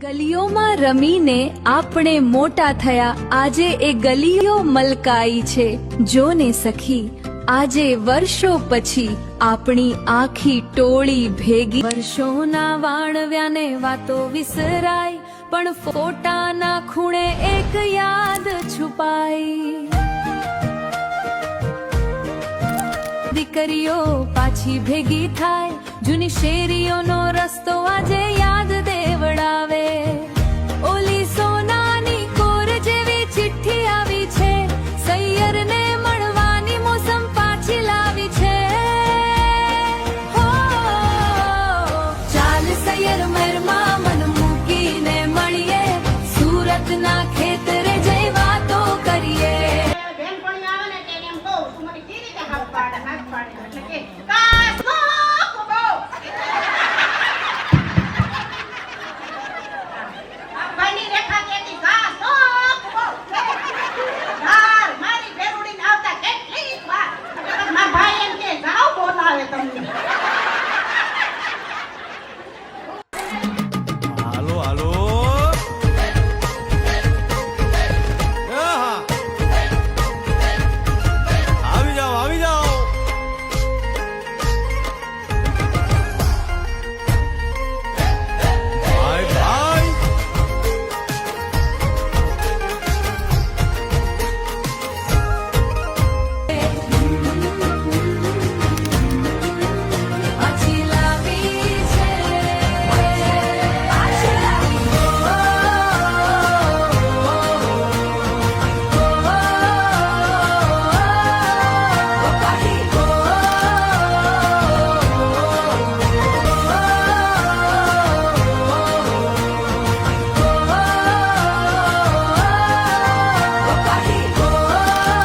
ગલીઓમાં રમીને આપણે મોટા થયા, આજે એ ગલીઓ મલકાઈ છે. જોને સખી, આજે વર્ષો પછી આપણી આખી ટોળી ભેગી. વર્ષોના વાણવ્યાને વાતો વિસરાય, પણ ફોટાના ખૂણે એક યાદ છુપાઈ. દીકરીઓ પાછી ભેગી થાય, જૂની શેરીઓનો રસ્તો આજે યાદ દેવડાવે.